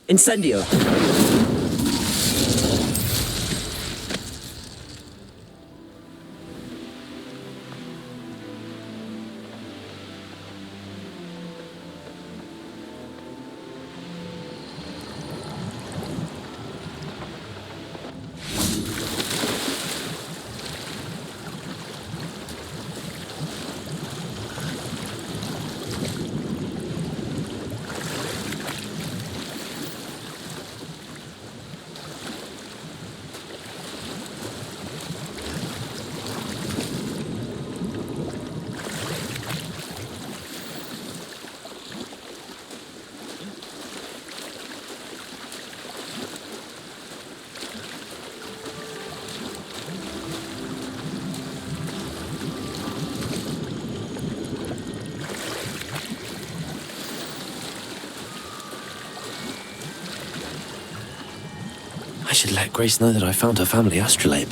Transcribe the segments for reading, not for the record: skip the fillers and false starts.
Incendio! I should let Grace know that I found her family astrolabe.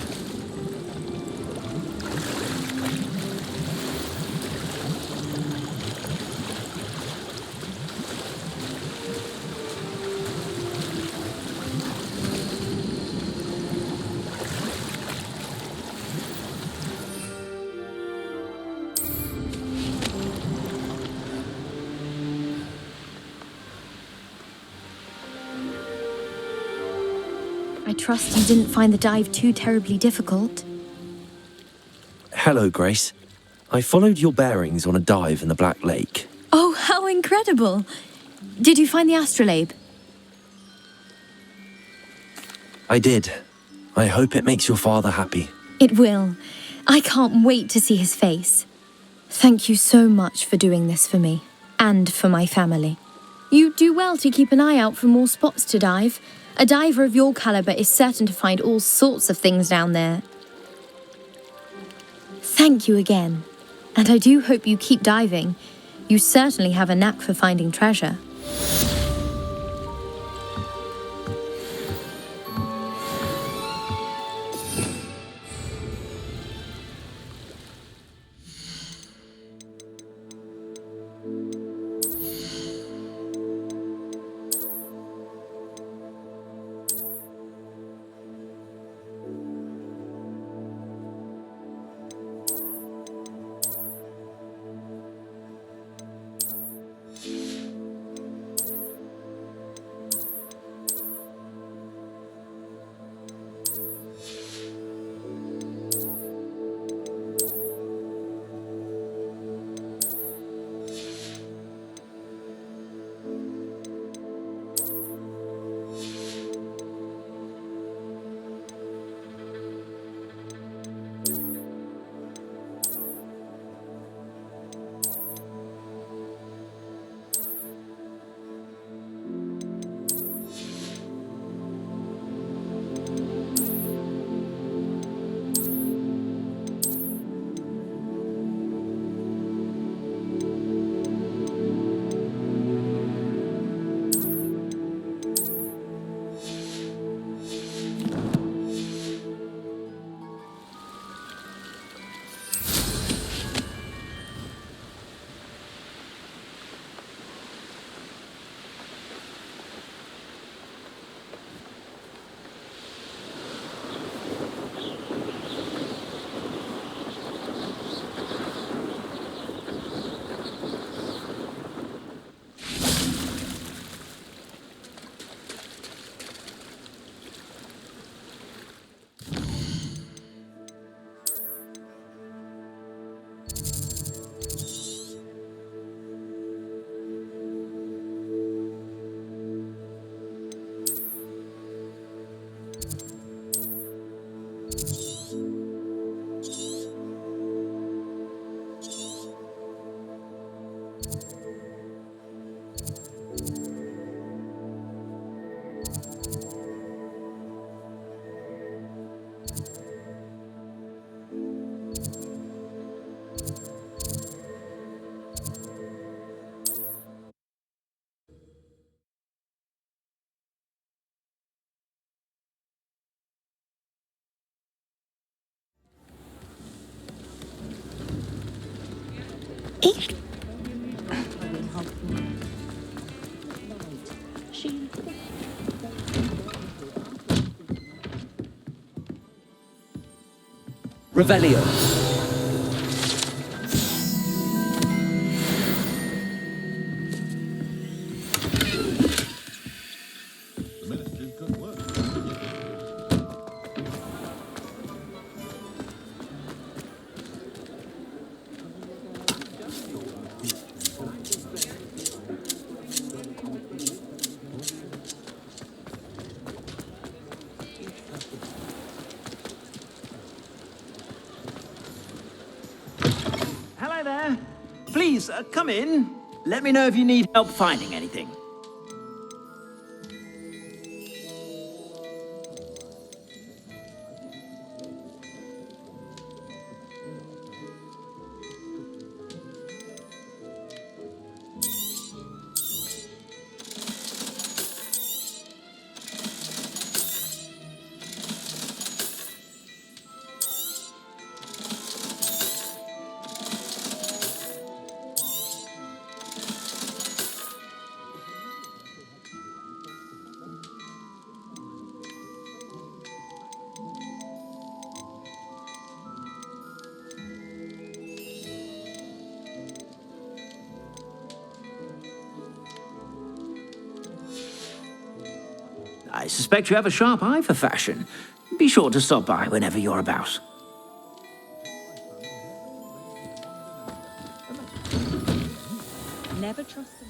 I trust you didn't find the dive too terribly difficult. Hello, Grace. I followed your bearings on a dive in the Black Lake. Oh, how incredible! Did you find the astrolabe? I did. I hope it makes your father happy. It will. I can't wait to see his face. Thank you so much for doing this for me, and for my family. You do well to keep an eye out for more spots to dive. A diver of your caliber is certain to find all sorts of things down there. Thank you again. And I do hope you keep diving. You certainly have a knack for finding treasure. Revelio. Hello there. Please, come in. Let me know if you need help finding anything. I suspect you have a sharp eye for fashion. Be sure to stop by whenever you're about. Never trust them.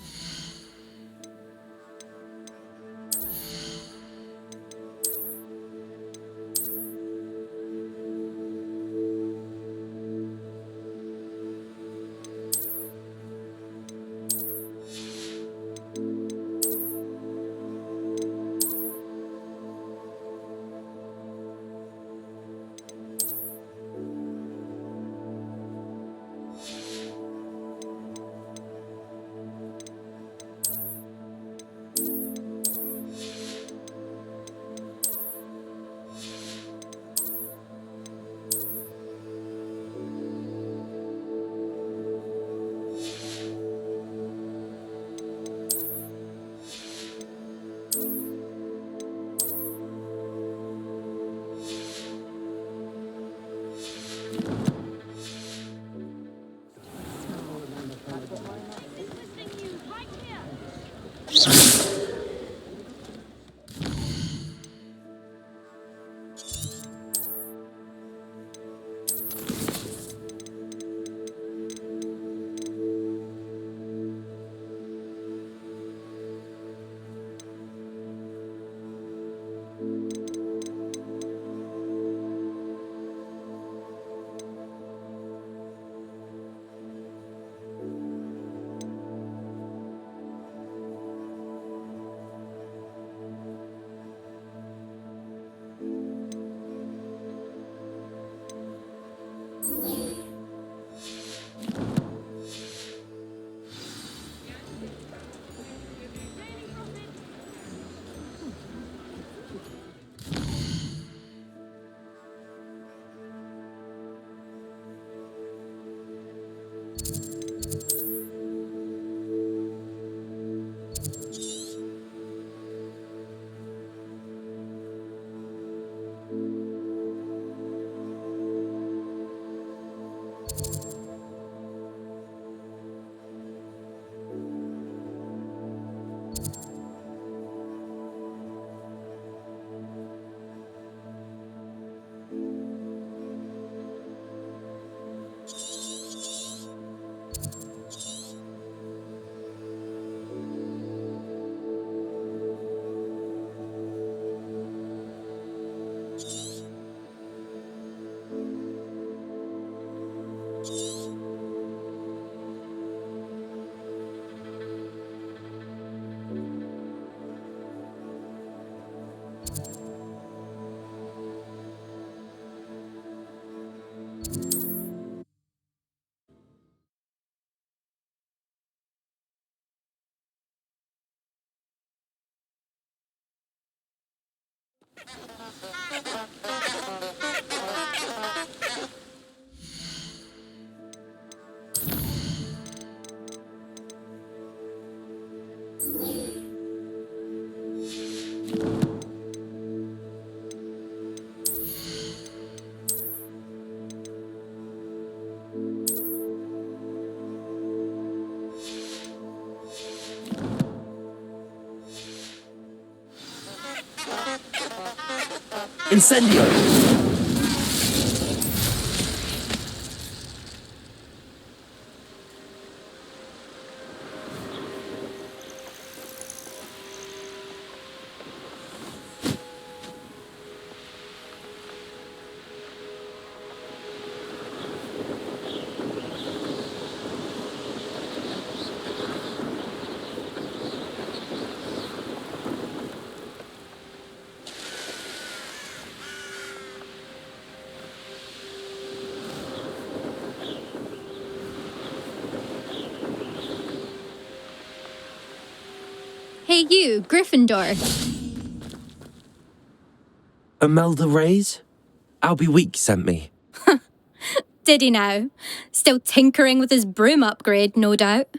Incendio! Hey you, Gryffindor. Imelda Reyes? Albie Week sent me. Did he now? Still tinkering with his broom upgrade, no doubt.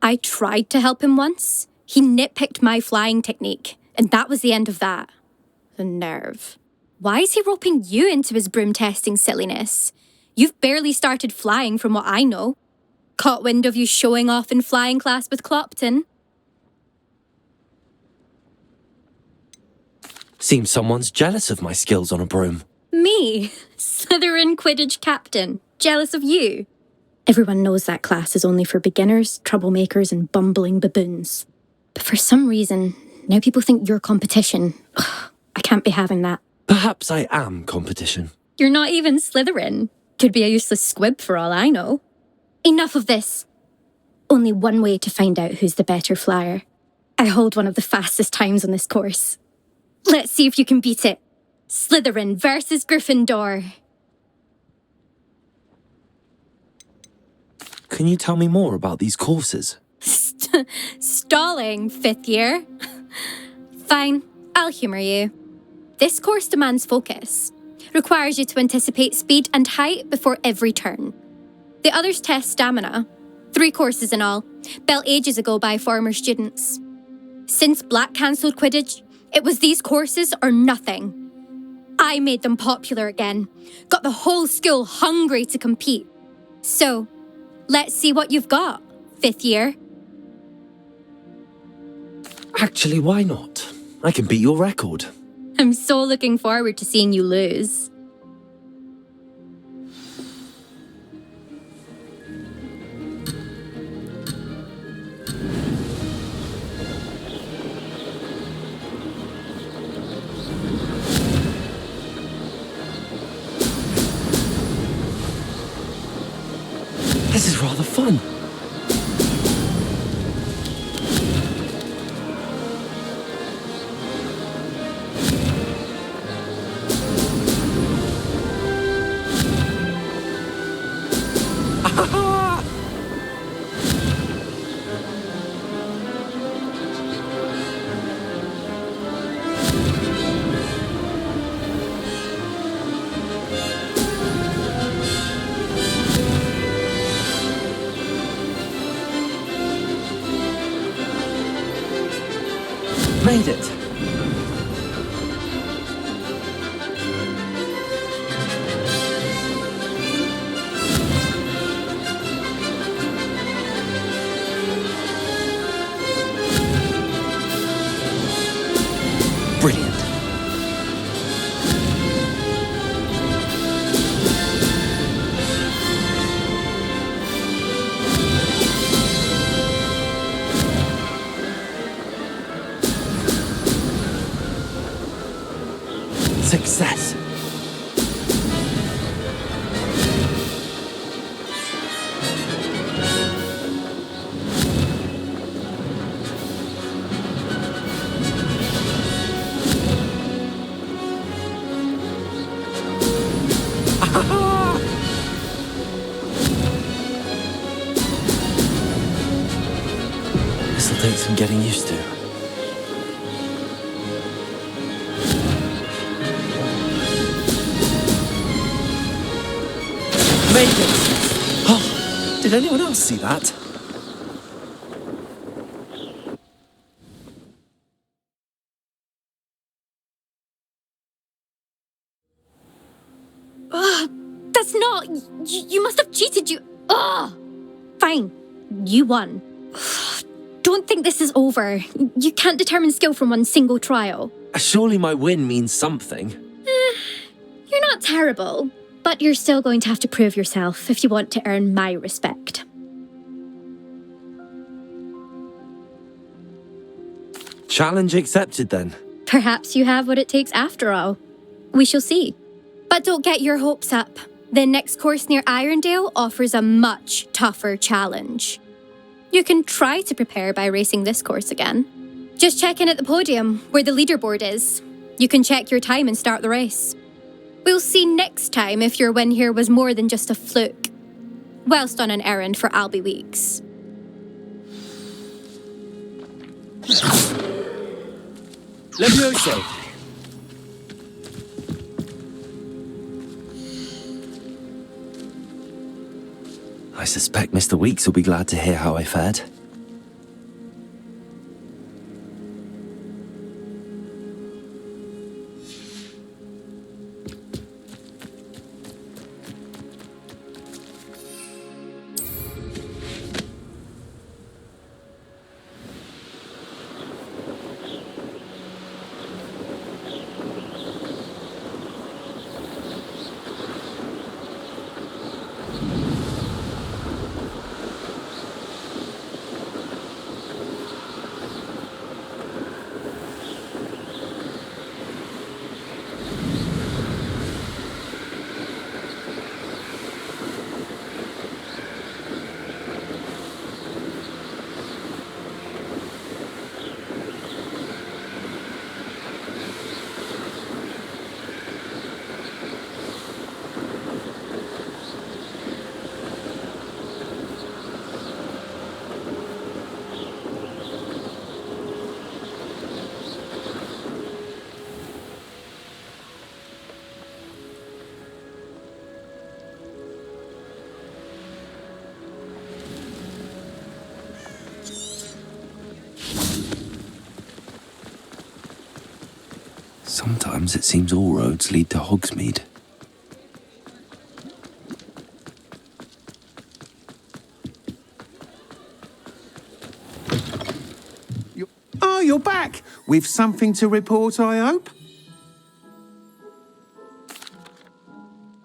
I tried to help him once. He nitpicked my flying technique, and that was the end of that. The nerve. Why is he roping you into his broom testing silliness? You've barely started flying from what I know. Caught wind of you showing off in flying class with Clopton. Seems someone's jealous of my skills on a broom. Me, Slytherin Quidditch captain, jealous of you. Everyone knows that class is only for beginners, troublemakers, and bumbling baboons. But for some reason, now people think you're competition. Ugh, I can't be having that. Perhaps I am competition. You're not even Slytherin. Could be a useless squib for all I know. Enough of this. Only one way to find out who's the better flyer. I hold one of the fastest times on this course. Let's see if you can beat it. Slytherin versus Gryffindor. Can you tell me more about these courses? Stalling, 5th year. Fine, I'll humour you. This course demands focus. Requires you to anticipate speed and height before every turn. The others test stamina. 3 courses in all, built ages ago by former students. Since Black cancelled Quidditch, it was these courses or nothing. I made them popular again. Got the whole school hungry to compete. So, let's see what you've got, 5th year. Actually, why not? I can beat your record. I'm so looking forward to seeing you lose. This is rather fun. Made it. Brilliant. Success. This'll take some getting used to. Made it! Oh, did anyone else see that? That's not... You must have cheated, you... Ugh! Fine. You won. Don't think this is over. You can't determine skill from one single trial. Surely my win means something. You're not terrible, but you're still going to have to prove yourself if you want to earn my respect. Challenge accepted then. Perhaps you have what it takes after all. We shall see. But don't get your hopes up. The next course near Irondale offers a much tougher challenge. You can try to prepare by racing this course again. Just check in at the podium, where the leaderboard is. You can check your time and start the race. We'll see next time if your win here was more than just a fluke, whilst on an errand for Albie Weeks. Levioso! I suspect Mr. Weeks will be glad to hear how I fared. Sometimes it seems all roads lead to Hogsmeade. Oh, you're back! With something to report, I hope?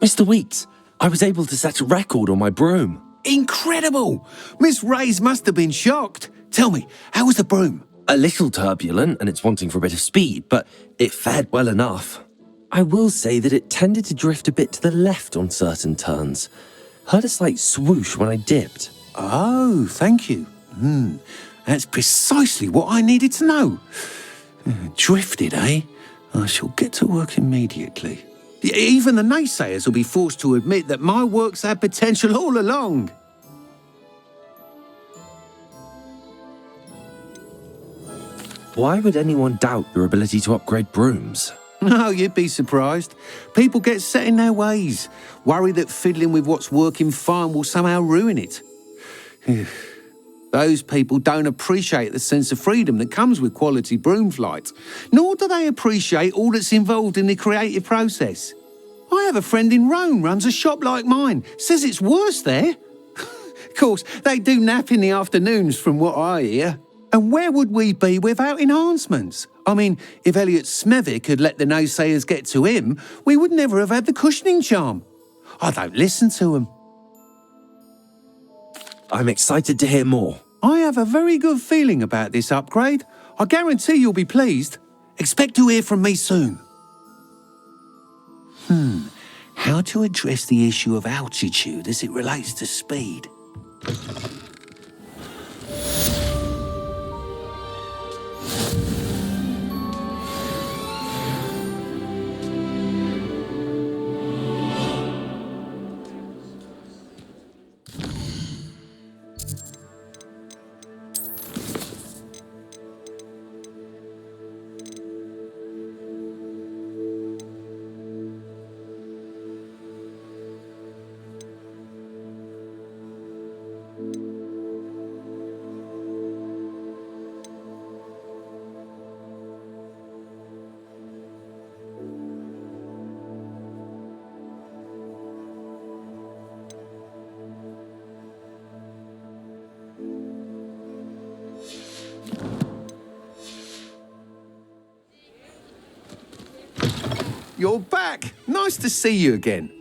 Mr. Weeks, I was able to set a record on my broom. Incredible! Miss Ray's must have been shocked. Tell me, how was the broom? A little turbulent and it's wanting for a bit of speed, but it fared well enough. I will say that it tended to drift a bit to the left on certain turns. Heard a slight swoosh when I dipped. Oh, thank you. That's precisely what I needed to know. Drifted, eh? I shall get to work immediately. Even the naysayers will be forced to admit that my work's had potential all along. Why would anyone doubt your ability to upgrade brooms? No, you'd be surprised. People get set in their ways, worry that fiddling with what's working fine will somehow ruin it. Those people don't appreciate the sense of freedom that comes with quality broom flight, nor do they appreciate all that's involved in the creative process. I have a friend in Rome runs a shop like mine, says it's worse there. Of course, they do nap in the afternoons from what I hear. And where would we be without enhancements? I mean, if Elliot Smethwick had let the naysayers get to him, we would never have had the cushioning charm. I don't listen to them. I'm excited to hear more. I have a very good feeling about this upgrade. I guarantee you'll be pleased. Expect to hear from me soon. How to address the issue of altitude as it relates to speed? you're back. Nice to see you again.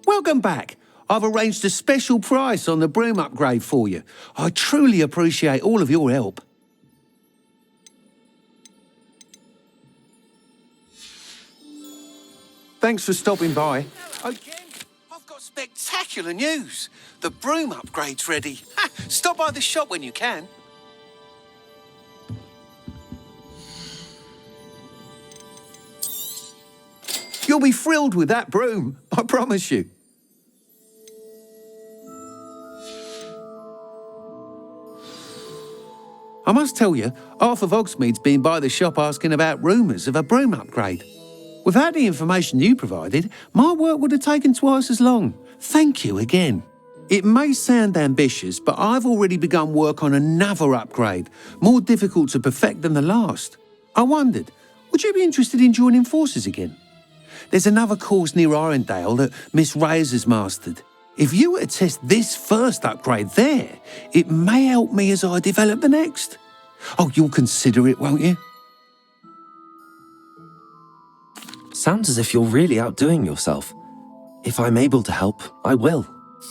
Welcome back. I've arranged a special price on the broom upgrade for you. I truly appreciate all of your help. Thanks for stopping by. Again, I've got spectacular news. The broom upgrade's ready. Ha, stop by the shop when you can. You'll be thrilled with that broom, I promise you. I must tell you, half of Hogsmeade's been by the shop asking about rumours of a broom upgrade. Without the information you provided, my work would have taken twice as long. Thank you again. It may sound ambitious, but I've already begun work on another upgrade, more difficult to perfect than the last. I wondered, would you be interested in joining forces again? There's another course near Irondale that Miss Reyes has mastered. If you were to test this first upgrade there, it may help me as I develop the next. Oh, you'll consider it, won't you? Sounds as if you're really outdoing yourself. If I'm able to help, I will.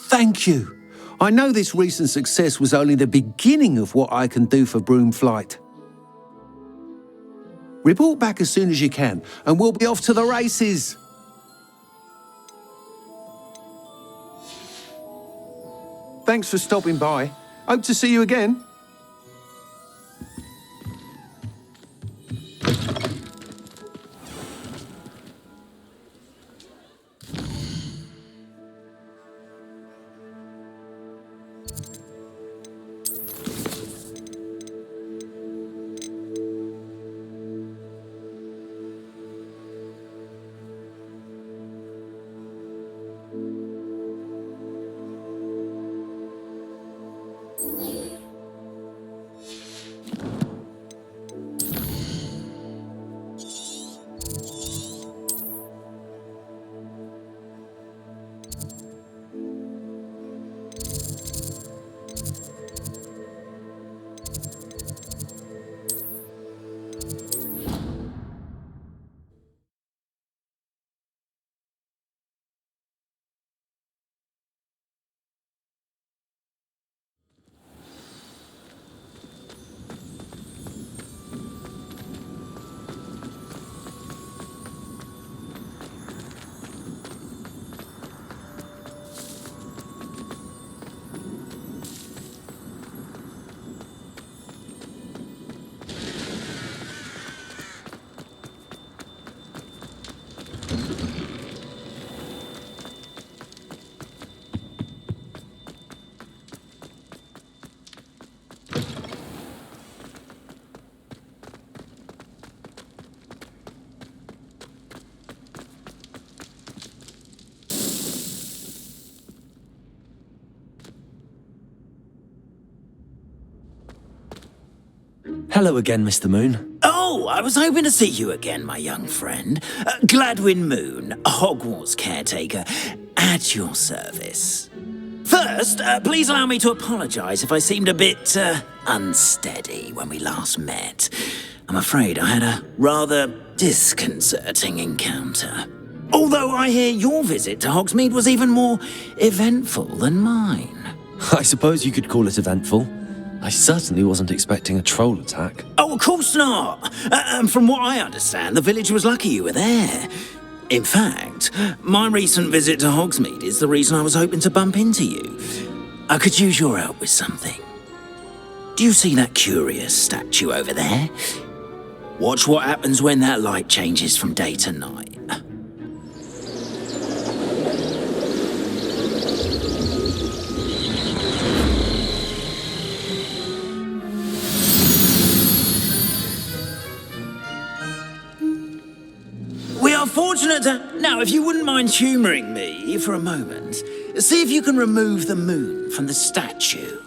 Thank you. I know this recent success was only the beginning of what I can do for Broomflight. Report back as soon as you can, and we'll be off to the races. Thanks for stopping by. Hope to see you again. Hello again, Mr. Moon. Oh, I was hoping to see you again, my young friend. Gladwin Moon, Hogwarts caretaker, at your service. First, please allow me to apologise if I seemed a bit unsteady when we last met. I'm afraid I had a rather disconcerting encounter. Although I hear your visit to Hogsmeade was even more eventful than mine. I suppose you could call it eventful. I certainly wasn't expecting a troll attack. Oh, of course not. And from what I understand, the village was lucky you were there. In fact, my recent visit to Hogsmeade is the reason I was hoping to bump into you. I could use your help with something. Do you see that curious statue over there? Watch what happens when that light changes from day to night. Fortunate to... Now, if you wouldn't mind humouring me for a moment, see if you can remove the moon from the statue.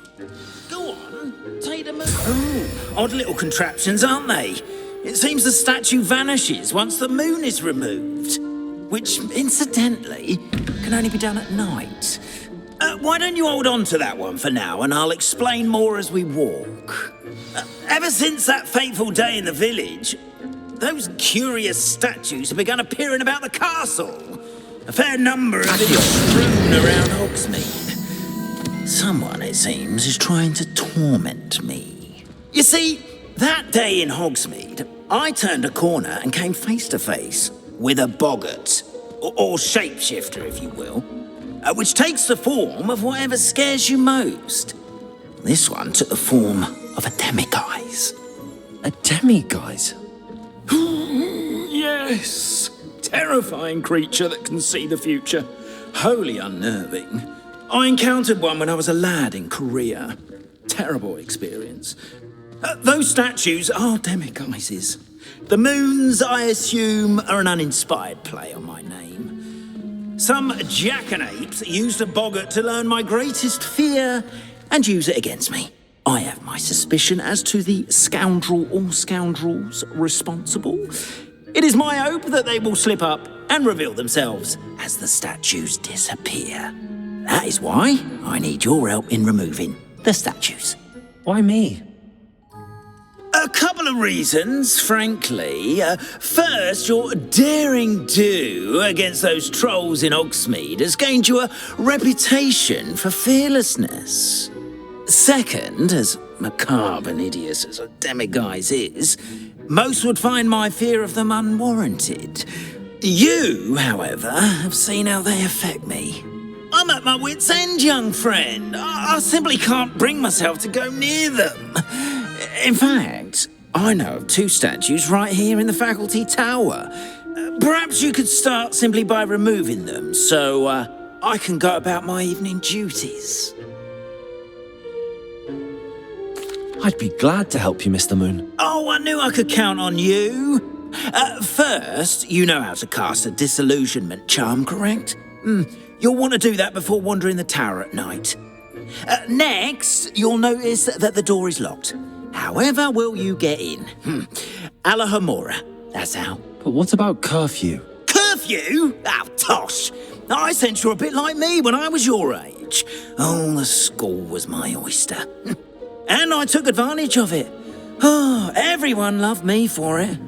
Go on, take the moon. Oh, odd little contraptions, aren't they? It seems the statue vanishes once the moon is removed, which, incidentally, can only be done at night. Why don't you hold on to that one for now, and I'll explain more as we walk. Ever since that fateful day in the village, those curious statues have begun appearing about the castle. A fair number of them strewn around Hogsmeade. Someone, it seems, is trying to torment me. You see, that day in Hogsmeade, I turned a corner and came face to face with a boggart, or shapeshifter, if you will, which takes the form of whatever scares you most. This one took the form of a demiguise. A demiguise? Yes. Terrifying creature that can see the future. Wholly unnerving. I encountered one when I was a lad in Korea. Terrible experience. Those statues are demiguises. The moons, I assume, are an uninspired play on my name. Some jackanapes used a boggart to learn my greatest fear and use it against me. I have my suspicion as to the scoundrel or scoundrels responsible. It is my hope that they will slip up and reveal themselves as the statues disappear. That is why I need your help in removing the statues. Why me? A couple of reasons, frankly. First, your daring do against those trolls in Hogsmeade has gained you a reputation for fearlessness. Second, as macabre and hideous as a demiguise is, most would find my fear of them unwarranted. You, however, have seen how they affect me. I'm at my wit's end, young friend. I simply can't bring myself to go near them. In fact, I know of 2 statues right here in the faculty tower. Perhaps you could start simply by removing them, so I can go about my evening duties. I'd be glad to help you, Mr. Moon. Oh, I knew I could count on you. First, you know how to cast a disillusionment charm, correct? You'll want to do that before wandering the tower at night. Next, you'll notice that the door is locked. However will you get in? Alohomora, that's how. But what about curfew? Curfew? Oh, tosh. I sense you're a bit like me when I was your age. Oh, the school was my oyster. And I took advantage of it. Oh, everyone loved me for it.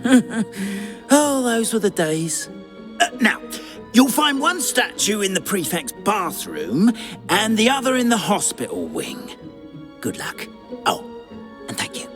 Oh, those were the days. Now, you'll find one statue in the prefect's bathroom and the other in the hospital wing. Good luck. Oh, and thank you.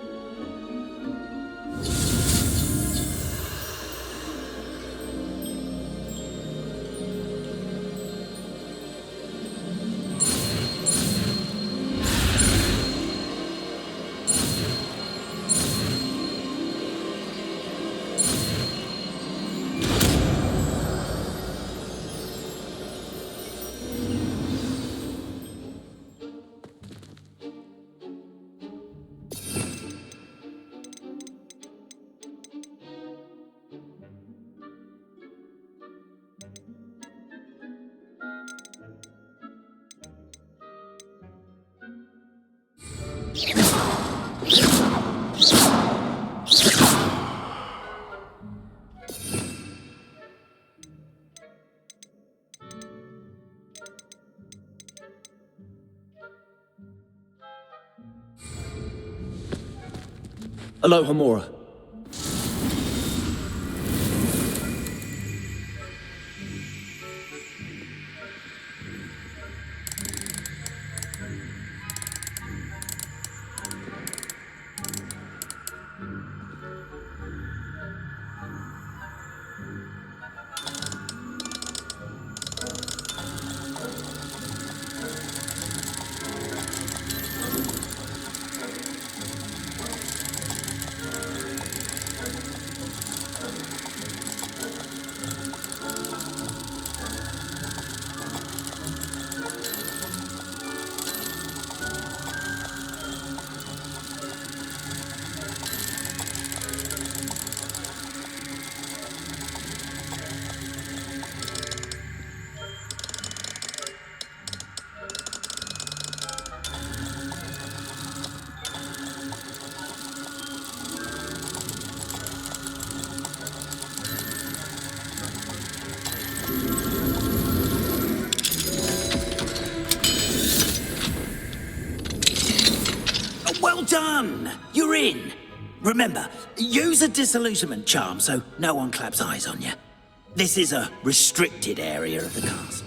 Alohomora. Well done! You're in. Remember, use a disillusionment charm so no one claps eyes on you. This is a restricted area of the castle.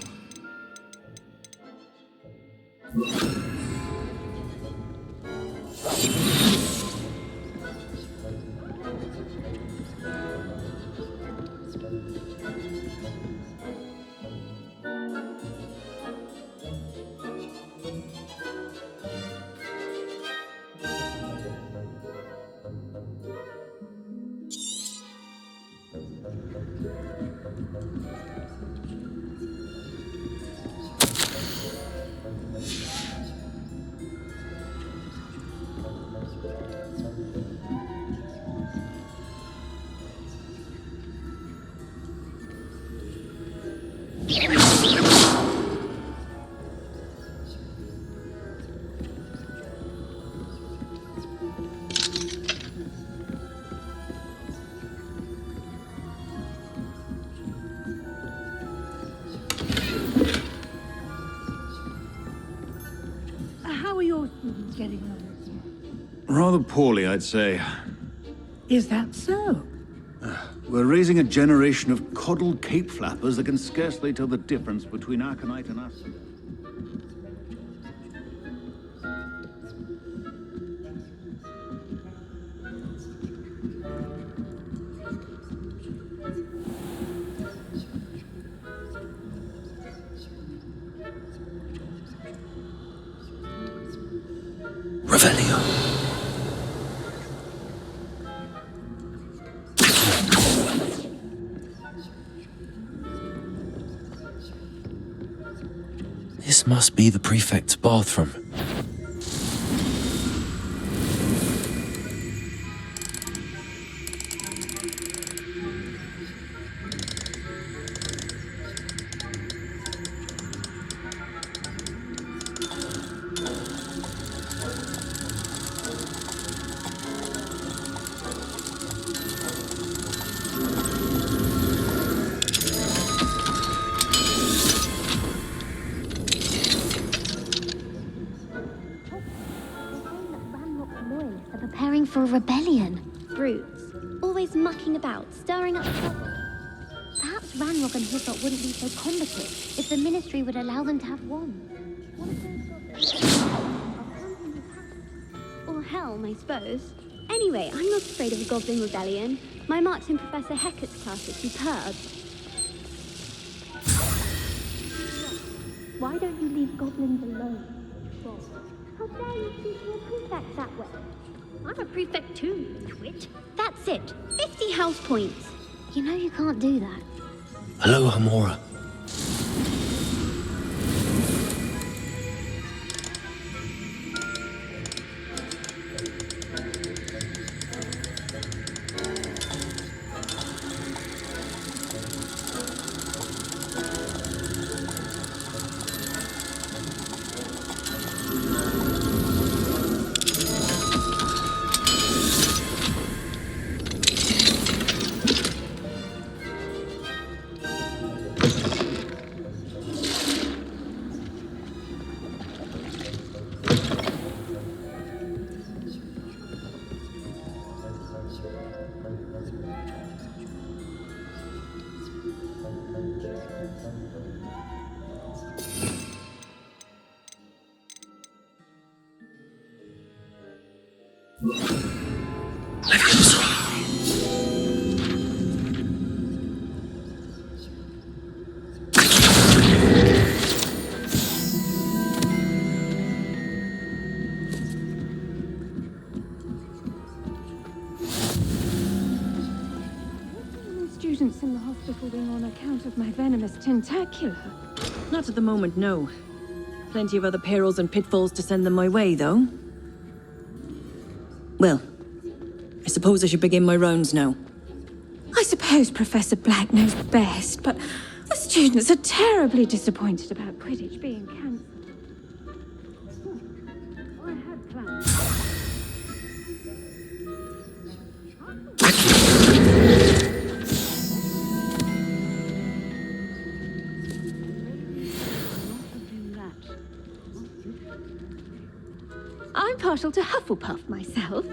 How are your students getting on? Rather poorly, I'd say. Is that so? We're raising a generation of coddled cape flappers that can scarcely tell the difference between Arcanite and us. Revelio. This must be the prefect's bathroom. Preparing for a rebellion. Brutes. Always mucking about, stirring up trouble. Perhaps Ranrock and Hislop wouldn't be so combative if the Ministry would allow them to have wands. What if those or helm, I suppose. Anyway, I'm not afraid of a goblin rebellion. My marks in Professor Hecat's class are superb. Why don't you leave goblins alone? How dare you speak to a prefect that way? I'm a prefect too, twit. That's it. 50 house points. You know you can't do that. Alohomora. Students in the hospital wing on account of my venomous tentacula. Not at the moment, no. Plenty of other perils and pitfalls to send them my way, though. Well, I suppose I should begin my rounds now. I suppose Professor Black knows best, but the students are terribly disappointed about Quidditch being cancelled. I had plans. I'm partial to Hufflepuff myself.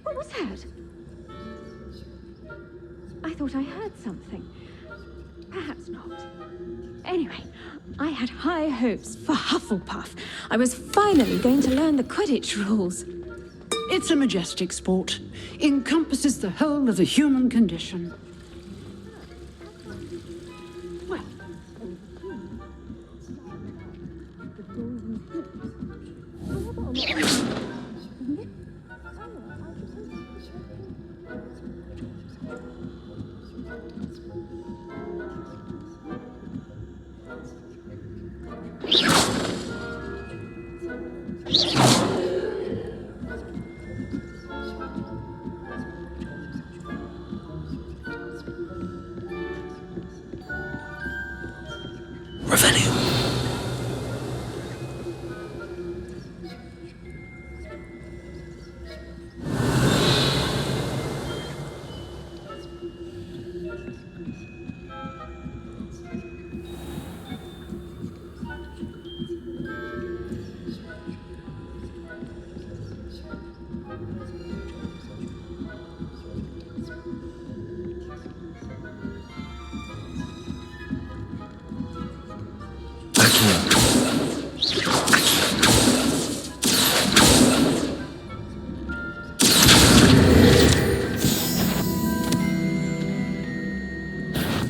What was that? I thought I heard something. Perhaps not. Anyway, I had high hopes for Hufflepuff. I was finally going to learn the Quidditch rules. It's a majestic sport. Encompasses the whole of the human condition. Well,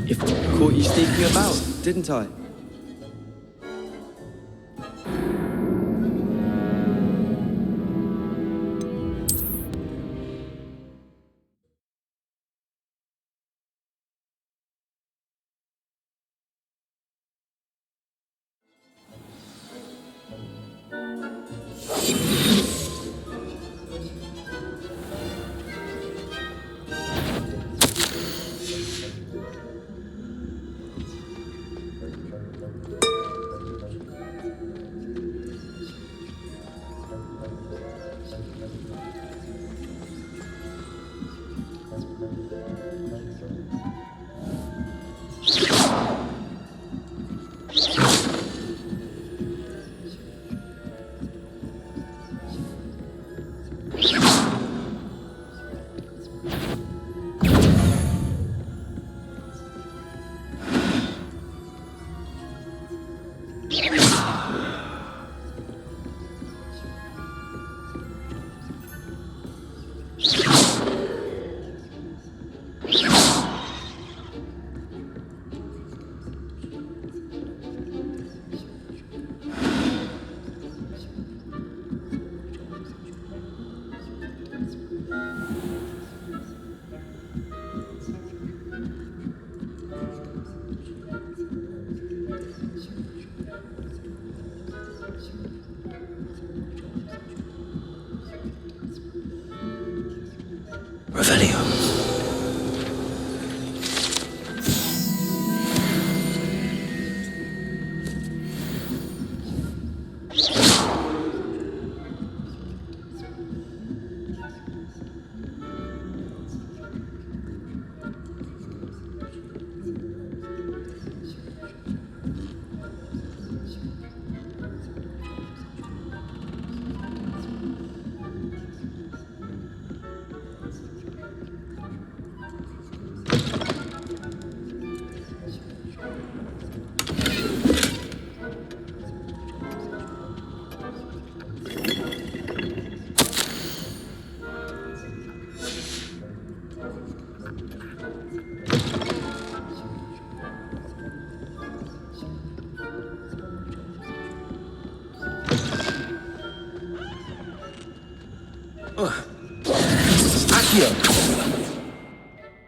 If I caught you sneaking about, didn't I?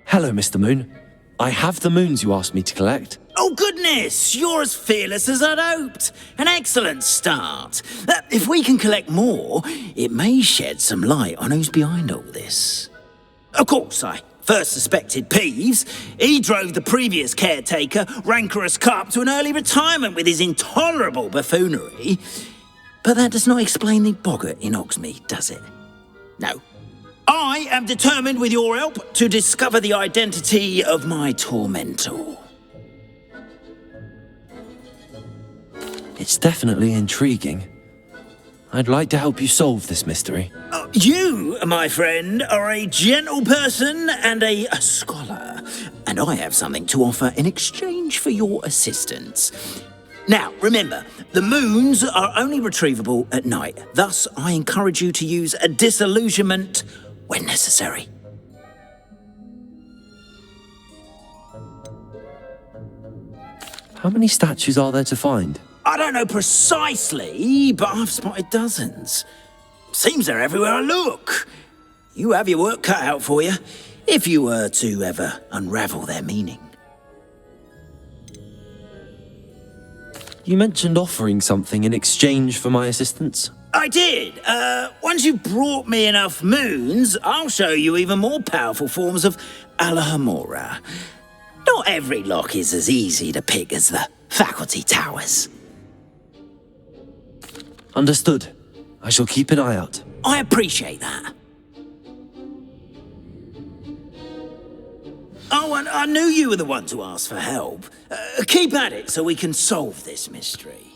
Hello, Mr. Moon. I have the moons you asked me to collect. Oh, goodness! You're as fearless as I'd hoped. An excellent start. If we can collect more, it may shed some light on who's behind all this. Of course, I first suspected Peeves. He drove the previous caretaker, Rancorous Carp, to an early retirement with his intolerable buffoonery. But that does not explain the boggart in Hogsmeade, does it? No. I am determined, with your help, to discover the identity of my tormentor. It's definitely intriguing. I'd like to help you solve this mystery. You, my friend, are a gentle person and a scholar, and I have something to offer in exchange for your assistance. Now, remember, the moons are only retrievable at night. Thus, I encourage you to use a disillusionment when necessary. How many statues are there to find? I don't know precisely, but I've spotted dozens. Seems they're everywhere I look. You have your work cut out for you, if you were to ever unravel their meaning. You mentioned offering something in exchange for my assistance. I did. Once you've brought me enough moons, I'll show you even more powerful forms of Alohomora. Not every lock is as easy to pick as the faculty towers. Understood. I shall keep an eye out. I appreciate that. Oh, and I knew you were the one to ask for help. Keep at it so we can solve this mystery.